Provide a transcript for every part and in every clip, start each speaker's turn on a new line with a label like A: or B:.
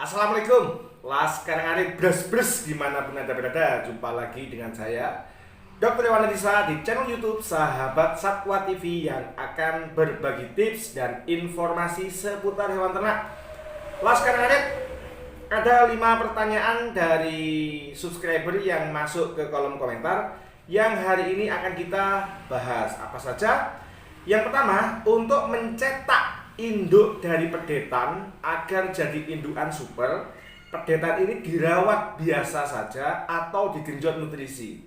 A: Assalamualaikum, Laskar Ngarit Bres-Bres dimanapun Anda berada. Jumpa lagi dengan saya, Dr. Iwan Adisa, di channel YouTube Sahabat Satwa TV yang akan berbagi tips dan informasi seputar hewan ternak. Laskar Ngarit, ada 5 pertanyaan dari subscriber yang masuk ke kolom komentar yang hari ini akan kita bahas. Apa saja? Yang pertama, untuk mencetak induk dari pedetan agar jadi indukan super, pedetan ini dirawat biasa saja atau digenjot nutrisi.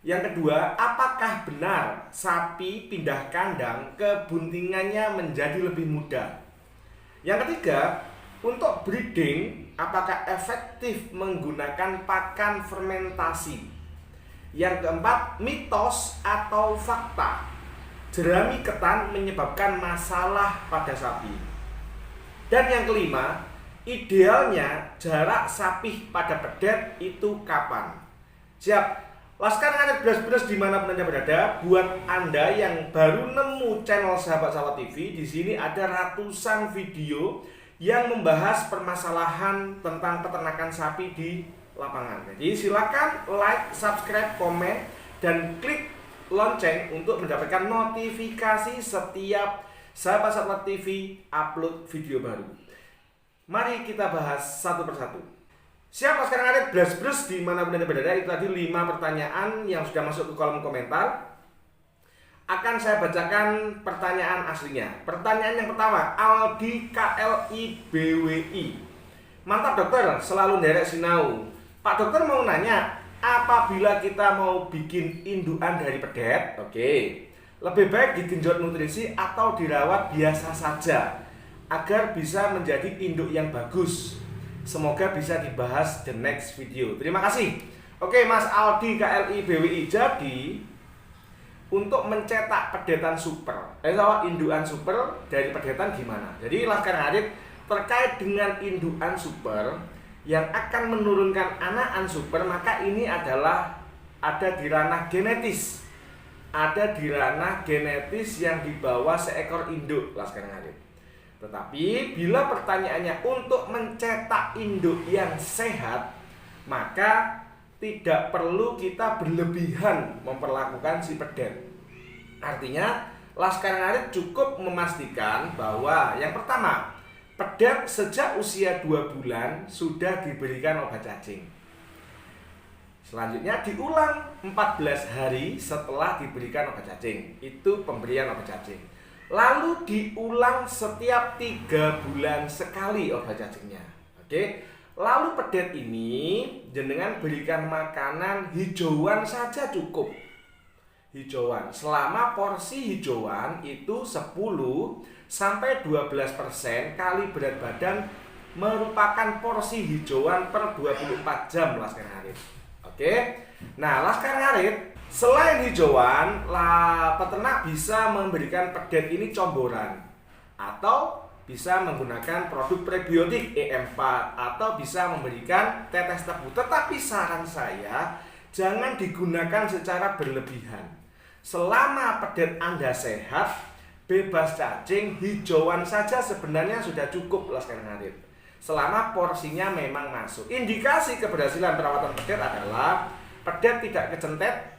A: Yang kedua, apakah benar sapi pindah kandang kebuntingannya menjadi lebih mudah? Yang ketiga, untuk breeding, apakah efektif menggunakan pakan fermentasi? Yang keempat, mitos atau fakta jerami ketan menyebabkan masalah pada sapi. Dan yang kelima, idealnya jarak sapi pada pedet itu kapan? Siap, Laskar Ngarit Bres-Bres dimanapun Anda berada. Buat Anda yang baru nemu channel Sahabat Satwa TV, di sini ada ratusan video yang membahas permasalahan tentang peternakan sapi di lapangan. Jadi silakan like, subscribe, komen, dan klik lonceng untuk mendapatkan notifikasi setiap Sahabat Satwa TV upload video baru. Mari kita bahas satu persatu. Siapa sekarang ada Bres-Bres dimanapun Anda berada? Itu tadi 5 pertanyaan yang sudah masuk ke kolom komentar. Akan saya bacakan pertanyaan aslinya. Pertanyaan yang pertama, Aldi KLI BWI. Mantap dokter, selalu nderek sinau. Pak dokter mau nanya, apabila kita mau bikin indukan dari pedet, lebih baik digenjot nutrisi atau dirawat biasa saja agar bisa menjadi induk yang bagus. Semoga bisa dibahas the next video. Terima kasih. Mas Aldi KLI BWI. Jadi untuk mencetak pedetan super, indukan super dari pedetan gimana? Jadi Laskar Ngarit terkait dengan indukan super yang akan menurunkan anakan super, maka ini adalah ada di ranah genetis. Ada di ranah genetis yang dibawa seekor induk, Laskar Ngarit. Tetapi bila pertanyaannya untuk mencetak induk yang sehat, maka tidak perlu kita berlebihan memperlakukan si pedet. Artinya Laskar Ngarit cukup memastikan bahwa yang pertama, pedet sejak usia 2 bulan sudah diberikan obat cacing. Selanjutnya diulang 14 hari setelah diberikan obat cacing. Itu pemberian obat cacing. Lalu diulang setiap 3 bulan sekali obat cacingnya. Lalu pedet ini jenengan berikan makanan hijauan saja cukup. Hijauan, selama porsi hijauan itu 10-12% kali berat badan merupakan porsi hijauan per 24 jam Laskar Ngarit. Nah, Laskar Ngarit selain hijauan, peternak bisa memberikan pedet ini comboran atau bisa menggunakan produk prebiotik E4 atau bisa memberikan tetes tebu. Tetapi saran saya jangan digunakan secara berlebihan. Selama pedet Anda sehat, bebas cacing, hijauan saja sebenarnya sudah cukup Laskar Ngarit. Selama porsinya memang masuk. Indikasi keberhasilan perawatan pedet adalah pedet tidak kecentet,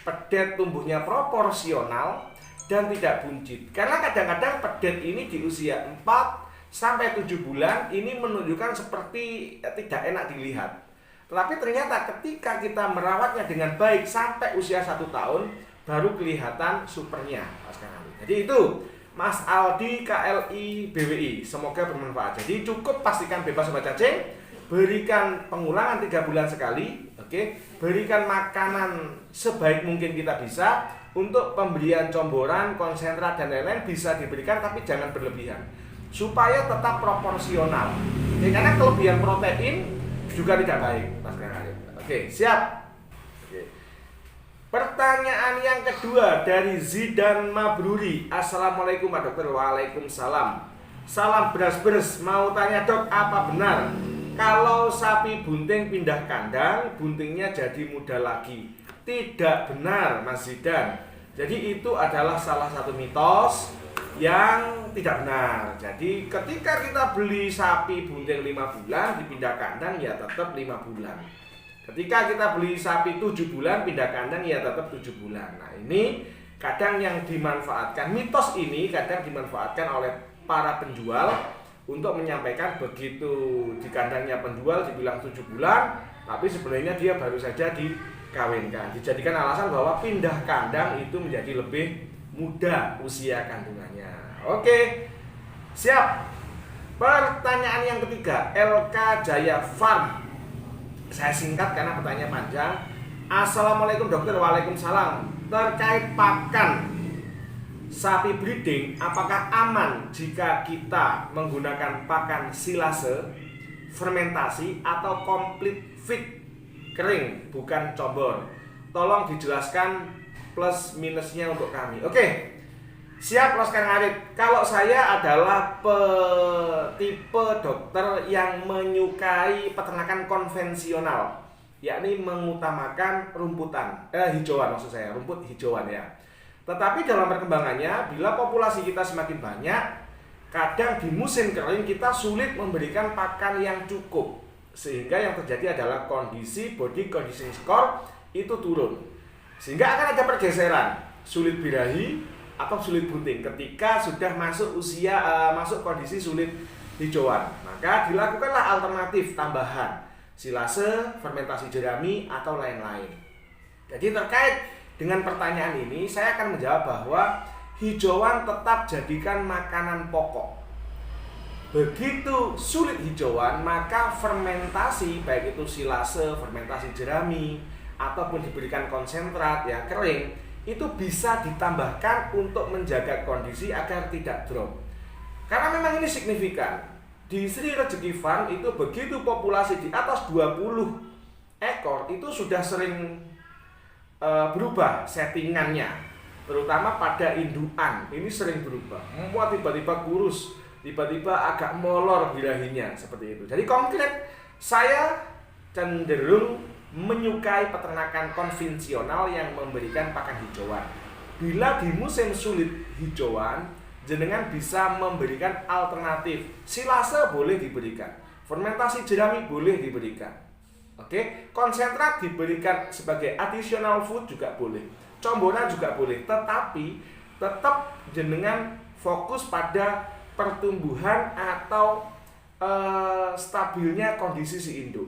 A: pedet tumbuhnya proporsional dan tidak buncit. Karena kadang-kadang pedet ini di usia 4-7 bulan ini menunjukkan seperti tidak enak dilihat. Tetapi ternyata ketika kita merawatnya dengan baik sampai usia 1 tahun, baru kelihatan supernya. Jadi itu Mas Aldi KLI BWI. Semoga bermanfaat. Jadi cukup pastikan bebas obat cacing, berikan pengulangan 3 bulan sekali, berikan makanan sebaik mungkin kita bisa. Untuk pemberian comboran, konsentrat dan lain-lain bisa diberikan, tapi jangan berlebihan supaya tetap proporsional. Karena kelebihan protein juga tidak baik. Siap. Pertanyaan yang kedua dari Zidan Mabruri. Assalamualaikum Pak Dokter. Waalaikumsalam. Salam beras-beras. Mau tanya dok, apa benar kalau sapi bunting pindah kandang, buntingnya jadi muda lagi? Tidak benar Mas Zidan. Jadi itu adalah salah satu mitos yang tidak benar. Jadi ketika kita beli sapi bunting 5 bulan dipindah kandang ya tetap 5 bulan. Ketika kita beli sapi 7 bulan pindah kandang ya tetap 7 bulan. Nah, ini kadang yang dimanfaatkan, mitos ini kadang dimanfaatkan oleh para penjual untuk menyampaikan begitu di kandangnya penjual dibilang 7 bulan, tapi sebenarnya dia baru saja dikawinkan. Dijadikan alasan bahwa pindah kandang itu menjadi lebih muda usia kandungannya. Oke, siap. Pertanyaan yang ketiga, LK Jaya Farm. Saya singkat karena pertanyaan panjang. Assalamualaikum dokter. Waalaikumsalam. Terkait pakan sapi breeding, apakah aman jika kita menggunakan pakan silase, fermentasi, atau complete feed kering, bukan combor? Tolong dijelaskan plus minusnya untuk kami. Oke, siap Mas Kang Arif. Kalau saya adalah tipe dokter yang menyukai peternakan konvensional, yakni mengutamakan hijauan, maksud saya rumput hijauan ya. Tetapi dalam perkembangannya, bila populasi kita semakin banyak, kadang di musim kering kita sulit memberikan pakan yang cukup, sehingga yang terjadi adalah kondisi body conditioning score itu turun, sehingga akan ada pergeseran sulit birahi atau sulit bunting ketika sudah masuk masuk kondisi sulit hijauan. Maka dilakukanlah alternatif tambahan silase, fermentasi jerami, atau lain-lain. Jadi terkait dengan pertanyaan ini, saya akan menjawab bahwa hijauan tetap jadikan makanan pokok. Begitu sulit hijauan, maka fermentasi, baik itu silase, fermentasi jerami, ataupun diberikan konsentrat yang kering, itu bisa ditambahkan untuk menjaga kondisi agar tidak drop. Karena memang ini signifikan. Di Sri Rezeki Farm itu begitu populasi di atas 20 ekor, itu sudah sering berubah settingannya, terutama pada indukan. Ini sering berubah, membuat tiba-tiba kurus, tiba-tiba agak molor birahinya, seperti itu. Jadi konkret, saya cenderung menyukai peternakan konvensional yang memberikan pakan hijauan. Bila di musim sulit hijauan, jenengan bisa memberikan alternatif. Silase boleh diberikan, fermentasi jerami boleh diberikan. Oke, konsentrat diberikan sebagai additional food juga boleh, comboran juga boleh, tetapi tetap jenengan fokus pada pertumbuhan atau stabilnya kondisi si induk.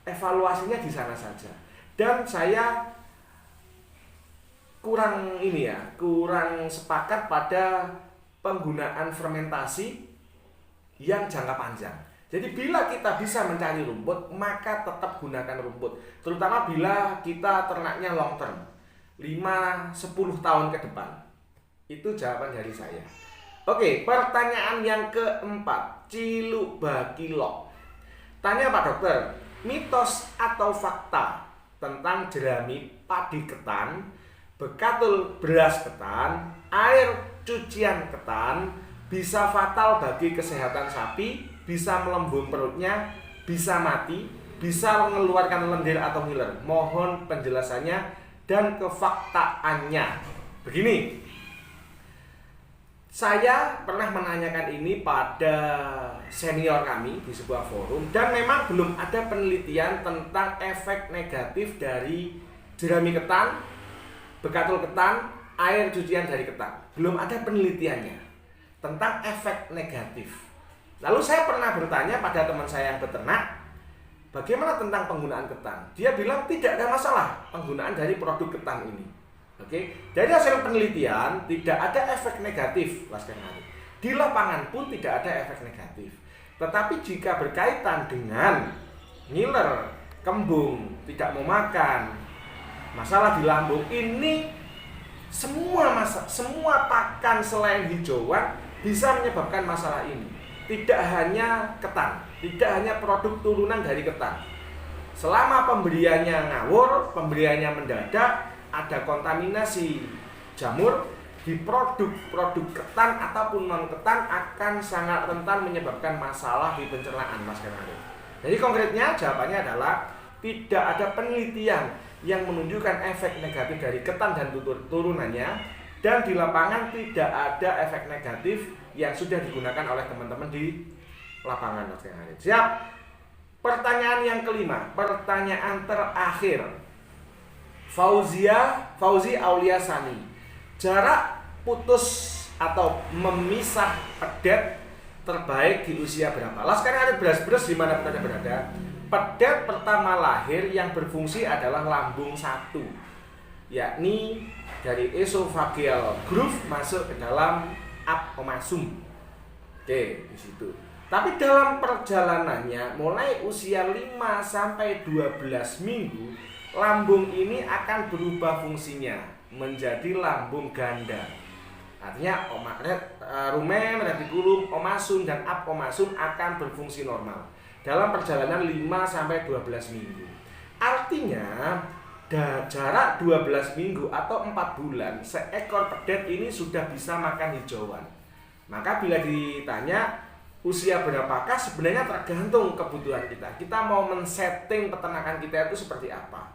A: Evaluasinya di sana saja. Dan saya kurang sepakat pada penggunaan fermentasi yang jangka panjang. Jadi bila kita bisa mencari rumput, maka tetap gunakan rumput. Terutama bila kita ternaknya long term, 5-10 tahun ke depan. Itu jawaban dari saya. Oke, pertanyaan yang keempat, Ciluk Bakilok. Tanya Pak Dokter, mitos atau fakta tentang jerami padi ketan, bekatul beras ketan, air cucian ketan bisa fatal bagi kesehatan sapi, bisa melembung perutnya, bisa mati, bisa mengeluarkan lendir atau ngiler. Mohon penjelasannya dan kefaktaannya. Begini, saya pernah menanyakan ini pada senior kami di sebuah forum, dan memang belum ada penelitian tentang efek negatif dari jerami ketan, bekatul ketan, air cucian dari ketan. Belum ada penelitiannya tentang efek negatif. Lalu saya pernah bertanya pada teman saya yang beternak, bagaimana tentang penggunaan ketan? Dia bilang tidak ada masalah penggunaan dari produk ketan ini. Oke, dari hasil penelitian tidak ada efek negatif, Mas Kenari. Di lapangan pun tidak ada efek negatif. Tetapi jika berkaitan dengan ngiler, kembung, tidak mau makan, masalah di lambung, ini semua pakan selain hijauan bisa menyebabkan masalah ini. Tidak hanya ketan, tidak hanya produk turunan dari ketan. Selama pemberiannya ngawur, pemberiannya mendadak, ada kontaminasi jamur di produk-produk ketan ataupun non ketan, akan sangat rentan menyebabkan masalah di pencernaan, Mas Kenari. Jadi konkretnya jawabannya adalah tidak ada penelitian yang menunjukkan efek negatif dari ketan dan turunannya dan di lapangan tidak ada efek negatif yang sudah digunakan oleh teman-teman di lapangan. Siap? Pertanyaan yang kelima, pertanyaan terakhir. Fauzi Aulia Sani, jarak putus atau memisah pedet terbaik di usia berapa? Sekarang ada beras-beras di mana Anda berada. Pedet pertama lahir yang berfungsi adalah lambung satu, yakni dari esophageal groove masuk ke dalam apomasum. Oke, di situ. Tapi dalam perjalanannya mulai usia 5 sampai 12 minggu, lambung ini akan berubah fungsinya menjadi lambung ganda. Artinya rumen, retikulum, omasum dan apomasum akan berfungsi normal dalam perjalanan 5 sampai 12 minggu. Artinya jarak 12 minggu atau 4 bulan seekor pedet ini sudah bisa makan hijauan. Maka bila ditanya usia berapakah, sebenarnya tergantung kebutuhan kita. Kita mau men-setting peternakan kita itu seperti apa.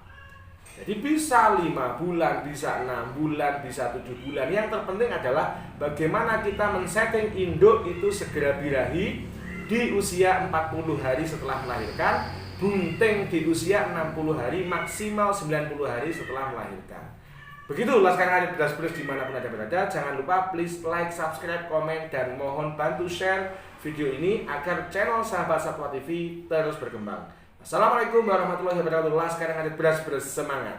A: Jadi bisa 5 bulan, bisa 6 bulan, bisa 7 bulan. Yang terpenting adalah bagaimana kita men-setting induk itu segera birahi di usia 40 hari setelah melahirkan, bunting di usia 60 hari, maksimal 90 hari setelah melahirkan. Begitu Laskar Ngarit beras-beras dimanapun Anda berada. Jangan lupa please like, subscribe, komen, dan mohon bantu share video ini agar channel Sahabat Satwa TV terus berkembang. Assalamualaikum warahmatullahi wabarakatuh. Laskar Ngarit beras-beras, semangat.